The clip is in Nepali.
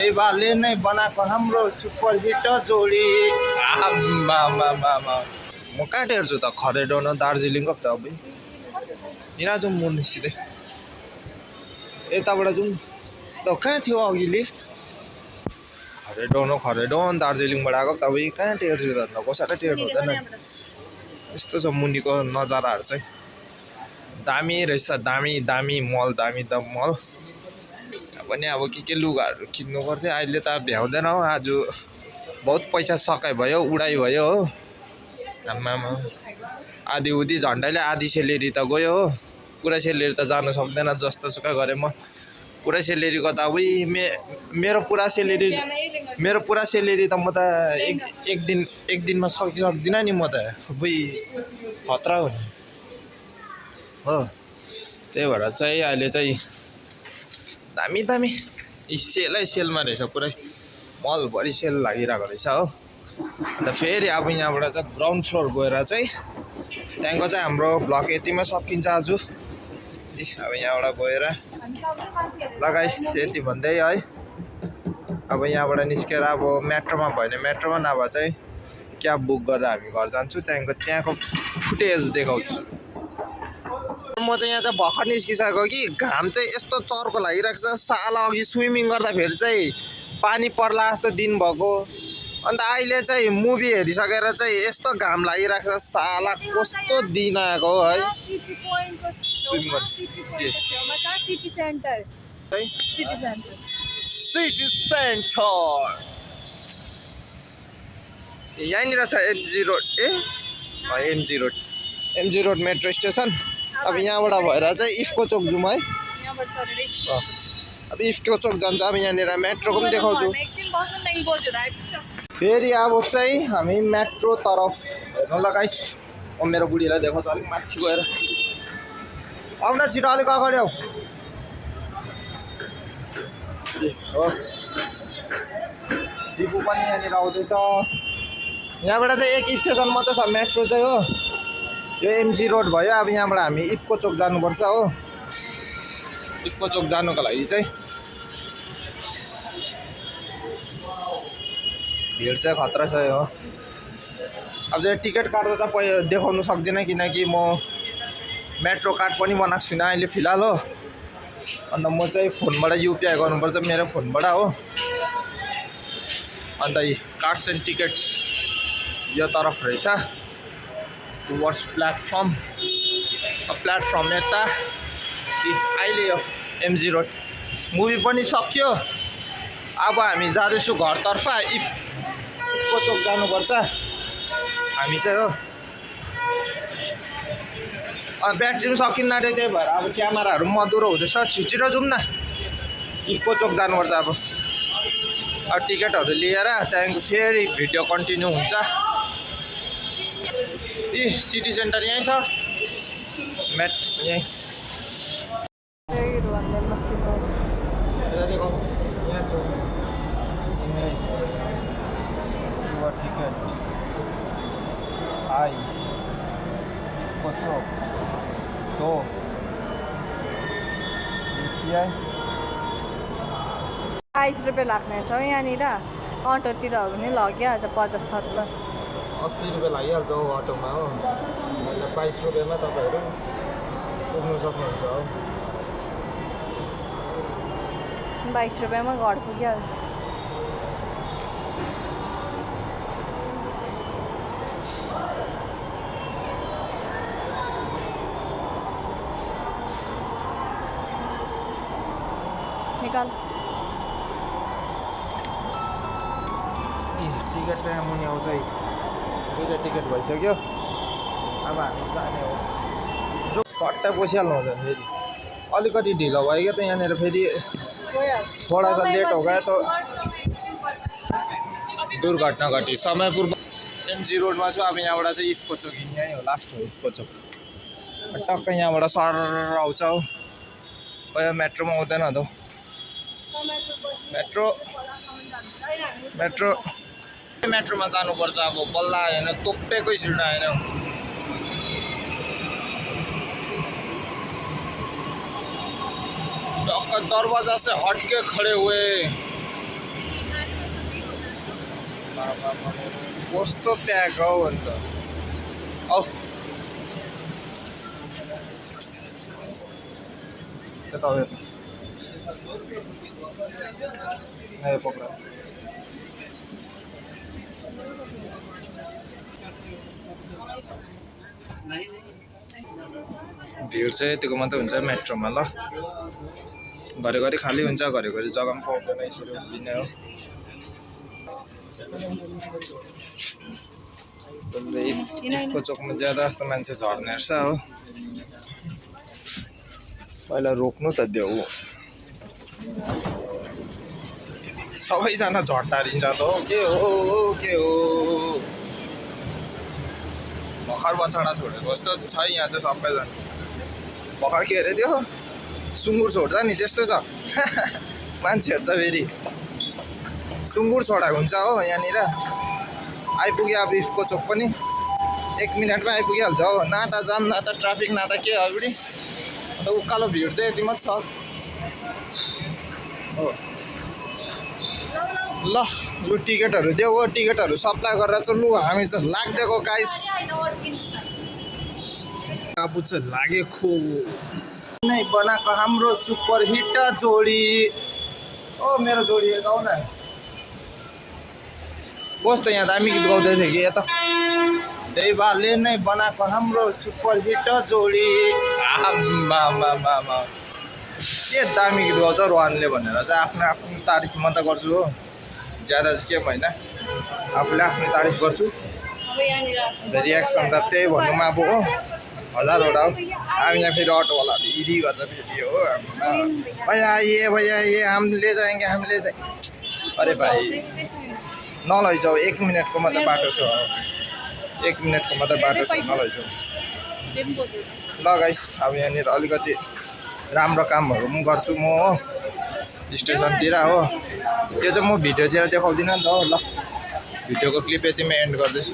देवाले नै बनाएको हाम्रो सुपरहिट जोडी। म कहाँ टेर्छु त खरेडो न दार्जिलिङको त अब यहाँ जाउँ म सिधै यताबाट जाउँ त कहाँ थियो अघिले खरेडो दार्जिलिङबाट आएको त अब कहाँ टेर्छु त कसैलाई टेर्नु हुँदैन यस्तो छ मुनिको नजाराहरू चाहिँ दामी रहेछ दामी मल दामी त मल पनि अब के लुगाहरू किन्नु पर्थ्यो अहिले त भ्याउँदैन हो आज बहुत पैसा सकाइ भयो उडाइ भयो हो आम्मामा आधी उधी झन्डाले आधी सेलेरी त गयो हो पुरा सेलेरी त जानु सक्दैन जस्तो सुकै गरे म पुरा सेलेरीको त उही मेरो पुरा सेलेरी त म त एक दिनमा सक्दिनँ नि म त उही खतरा हो नि हो त्यही भएर चाहिँ अहिले चाहिँ दामी सेलमा रहेछ पुरै मलभरि सेल लागिरहेको रहेछ हो अन्त फेरि अब यहाँबाट चाहिँ ग्राउन्ड फ्लोर गएर चाहिँ त्यहाँको चाहिँ हाम्रो भ्लग यतिमै सकिन्छ आज अब यहाँबाट गएर लगाइस यति भन्दै है अब यहाँबाट निस्केर अब मेट्रोमा भयो भने मेट्रोमा नभए चाहिँ क्याब बुक गरेर हामी घर जान्छु त्यहाँको फुटेज देखाउँछु म चाहिँ यहाँ चाहिँ भर्खर निस्किसकेको कि घाम चाहिँ यस्तो चर्को लागिरहेको छ साला अघि स्विमिङ गर्दाखेरि चाहिँ पानी पर्ला जस्तो दिन भएको अन्त अहिले चाहिँ मुभी हेरिसकेर चाहिँ यस्तो घाम लागिरहेको छ साला कस्तो दिन आएको हो है सिटी सेन्टर यहीँनिर छ एमजी रोड मेट्रो स्टेसन अब यहाँबाट भएर चाहिँ इफको चोक जाउँ है अब इफको चोक जान्छ अब यहाँनिर मेट्रोको पनि देखाउँछु फेरि अब चाहिँ हामी मेट्रो तरफ हेर्नु लगाइस मेरो बुढीलाई देखाउँछ अलिक माथि गएर आउन छिटो अलिक अगाडि आऊ हो डिपु पनि यहाँनिर आउँदैछ यहाँबाट चाहिँ एक स्टेसन मात्रै छ मेट्रो चाहिँ हो यो एमजी रोड भयो अब यहाँबाट हामी इफको चोक जानुपर्छ हो इफको चोक जानुको लागि चाहिँ भिड चाहिँ खतरा छ हो अब चाहिँ टिकट काट्दा त देखाउनु सक्दिनँ किनकि म मेट्रो कार्ड पनि बनाएको छुइनँ अहिले फिलहाल हो अन्त म चाहिँ फोनबाट युपिआई गर्नुपर्छ मेरो फोनबाट हो अन्त कार्ड्स एन्ड टिकट्स यो तरफ रहेछ टुवर्ड्स प्लेटफर्म यता अहिले यो एमजी रोड मुभी पनि सक्यो अब हामी जाँदैछु घरतर्फ इफको चोक जानुपर्छ हामी चाहिँ हो ब्याट्री पनि सकिन्न रे त्यही भएर अब क्यामेराहरू पनि मधुरो हुँदैछ छिटो जाउँ न इफको चोक जानुपर्छ अब टिकटहरू लिएर त्यहाँदेखि फेरि भिडियो कन्टिन्यू हुन्छ सिटी सेन्टर यहीँ छ यहीँ टिकट आई इफको चोक तो युपिआई 22 रुपियाँ लाग्ने रहेछ यहाँनिर अटोतिर हो भने लगिहाल्छ 50-70 80 रुपियाँ लागिहाल्छ हौ अटोमा हो 22 रुपियाँमा तपाईँहरू पुग्नु सक्नुहुन्छ हो 22 रुपियाँमा घर पुगिहाल्छ निकाल टिकट चाहिँ मुनि आउँछ दुईवटा टिकट भइसक्यो अब हामी जाने हो सट्टा पसिहाल्नु हुन्छ फेरि अलिकति ढिलो भयो क्या त यहाँनिर फेरि थोडा सा लेट हो गयो त दुर्घटना घटी समयपूर्व एमजी रोडमा छु अब यहाँबाट चाहिँ इफको चोक यहीँ हो लास्ट हो इफको चोक टक्क यहाँबाट सर आउँछ हो गयो मेट्रोमा आउँदैन त मेट्रोमा जानुपर्छ अब बल्ल होइन तोपेकै छिर्न होइन टक्क दरवाजा से हट के खड़े हुए कस्तो प्याक हौ अन्त औ यता हो यता ए पक्रा भिड चाहिँ यतिको मात्रै हुन्छ मेट्रोमा ल घरिघरि खाली हुन्छ घरिघरि जग्गा पनि पाउँदैन यसरी उभिने हो इफको चोकमा ज्यादा जस्तो मान्छे झर्ने रहेछ हो पहिला रोक्नु त देऊ सबैजना झट्टारिन्छ त हो के हो भर्खर बछाडा छोडेको जस्तो छ यहाँ चाहिँ सबैजना भर्खर के अरे त्यो सुँगुर छोड्छ नि त्यस्तो छ मान्छेहरू चाहिँ फेरि सुँगुर छोडाएको हुन्छ हो यहाँनिर आइपुग्यो अब इफको चोक पनि 1 मिनटमा आइपुगिहाल्छ हो न त जाम न त ट्राफिक न त के अगाडि अन्त उकालो भिड चाहिँ यति मात्र छ हो ल लु टिकटहरू देऊ हो टिकटहरू सप्लाई गरेर चाहिँ लु हामी चाहिँ लाग्दिएको गाइस काबु चाहिँ लागेको नै बनाएको हाम्रो सुपर हिट जोडी ओ मेरो जोडी गाउँ न कस्तो यहाँ दामी गीत गाउँदै थियो कि यता देवाले नै बनाएको हाम्रो सुपर हिट जोडी के दामी गीत गाउँछ रोहनले भनेर चाहिँ आफ्नो तारिफ मात्रै गर्छु हो ज्यादा चाहिँ के होइन आफूले आफ्नो तारिफ गर्छु रियाक्सन त त्यही भन्नुमा अब हो हजारवटा हो हामी यहाँ फेरि अटोवालाले इरी गर्छ फेरि हो भैया ये हामीले जाएंगे अरे भाइ नलैजाऊ 1 मिनटको मात्रै बाटो छ 1 मिनटको मात्रै बाटो छ नलैजाऊ ल गाइस अब यहाँनिर अलिकति राम्रो कामहरू पनि गर्छु म हो स्टेसनतिर हो त्यो चाहिँ म भिडियोतिर देखाउँदिनँ नि त हो ल भिडियोको क्लिप यतिमै एन्ड गर्दैछु